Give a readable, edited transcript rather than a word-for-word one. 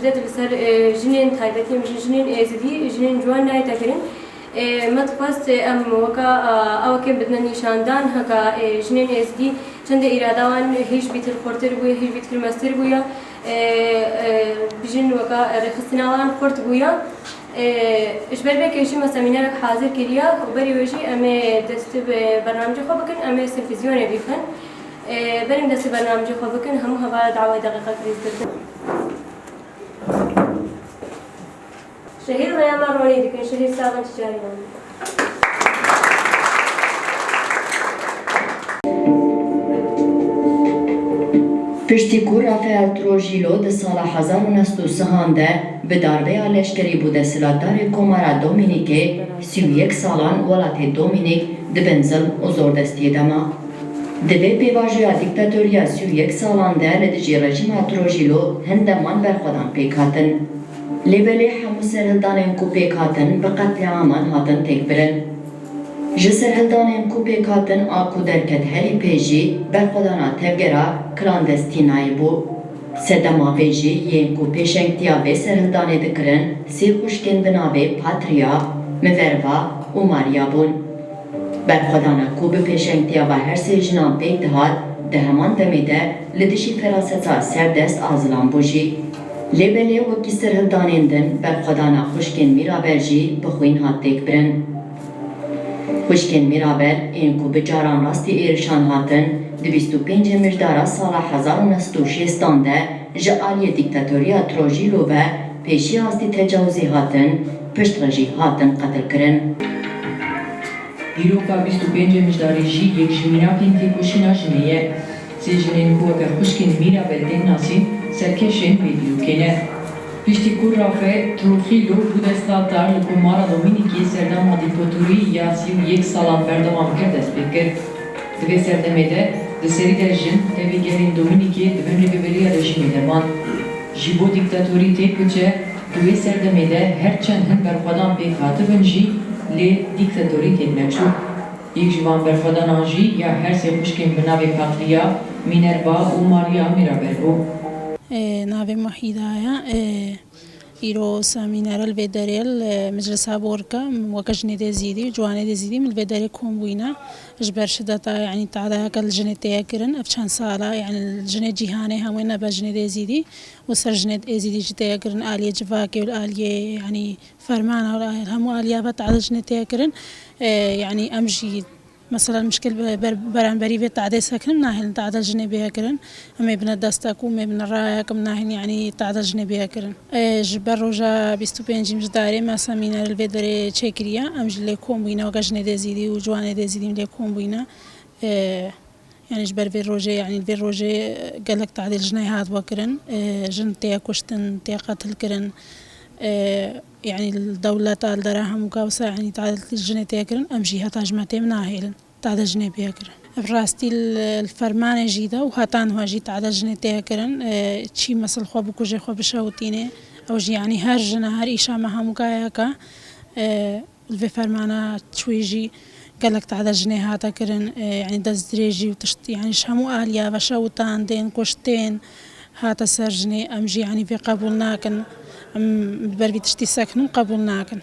شدت لسر جنين تایبەتی جنين ئێزدی جنين جوان نایتەکردن مەتخواست ئەم وەکە ئەوەکە بدنە نیشاندان هەکە جنين ئێزدی چەندە ئیراداوان هیچ بیتر خۆرتر بووە هیچ بیتر مەستر بووە بژن وەکە ڕێخستناوان خۆرت بووە ايش بربي كيشي ما سمينارك حاضر كريا وبري وجي امي دست برنامج خو بكن امي تلفزيون بيفن بريم دست برنامج خو بكن هم هوا دعوه دقيقه كريز درت شهير ريان ماروني دكن شهير ساغن تجاري پشتیکو رافائل تروژیلو ده سال 1930 به داربه لشکری بوده سلطدار کومارا دومینیکه 31 سالان ولات دومینیک ده بنزل و زوردستی دما. دوی پیواجویا دیکتاتوریا 31 سالان ده لدجی رژیم تروژیلو هندمان برخودان پیکاتن. لیبلی همو سرهلدانین کو پیکاتن به قتل عامان هاتن تک برن. جسرهلدانین کو پیکاتن آکو درکت هری پیجی برخودانا تفگرا کلاندستینای بو. سدما ویجی ین کو پیشنگتیا و سرهلدانه دکرن سی خوشکن بناوه پاتریا، موروا و ماریا بون. برخودانا کو به پیشنگتیا و هر سی جنان پیک دهات ده همان دمیده لدشی فراستا سردست آزلان بوجی. لیبلی وکی سرهلدانین دن برخودانا خوشکن میرابرجی بخوین هات تک برن. خوشکن میرابر این کو به جاران راستی ایرشان هاتن 25 مردارا سال 1960 ده جعالی دیکتاتوریا تروژیلو و پیشی ازدی تجاوزی هاتن پشت رژی هاتن قتل کرن. ایروکا 25 مرداری جی یک جمیناکین تیکوشینا جنیه سی جنین کو اگر خوشکن میرابر دن ناسی سرکشن ویدیو کنه. پشتی کور رافه تروژیلو بود استالتار لکومارا دومینیکی سردام دیکتاتوری یا 31 سالان بردوام کرد دست بکر. دوی سردمده de seri de jin tevigerin Dominikê dibin rêveberiya rejimê de man. Ji bo dîktatorî tê biçe divê serdemê de her çend hin berxwedan pêk hatibin jî lê dîktatorî tê neçû. Yek ji van berxwedanan jî ya her sê xwişkên bi navê Patriya, Minerva û Maria Miraber bû. Navê me Hîdaya îro semînera li vê derê meclisa borka weke jinê dê zîdî ciwanê dê zîdî li vê derê kombûyîne ji ber şideta yanî tehdayeke li jinê tê kirin ev çend sala yani li jinê cîhanê hemû nebe jinê dê zîdî û ser jinê êzîdî jî tê kirin aliyê civakê û aliyê yanî fermana hemû aliya ve tehda jinê tê kirin yani em jî مثلا مشكل برانبري في تعديل ساكن مناهل تعديل جنبيها كرن أما ابن الدستك وما ابن الرايك مناهل يعني تعديل جنبيها كرن جبر رجا بيستو بينجي مجداري ما سامينا الفيدري تشيكريا أمج اللي كون بينا وقاجنا دزيدي وجوانا دزيدي اللي كون بينا يعني جبر في الروجي يعني في الروجي قال لك تعديل جنيهات وكرن جن تيا كشتن تيا قتل كرن يعني الدولة تاع الدراهم وكاوسا يعني تعدل الجنيه تاكرن امشي هتا جمعتي مناهل تعدل الجنيه بياكرن براستي الفرمان جيدا وهاتان هو جي تعدل الجنيه تاكرن تشي مثل خو بكوجي خو بشاوتينه او جي يعني هر جنا هر ايشا ما همكاياكا الفي فرمانه تشويجي قال لك تعدل الجنيه هاتا كرن يعني دزدريجي وتشت يعني شامو اليا بشاوتان دين كشتين هاتا سرجني امجي يعني في قبولناكن بربي تشتي ساكن قبولناكن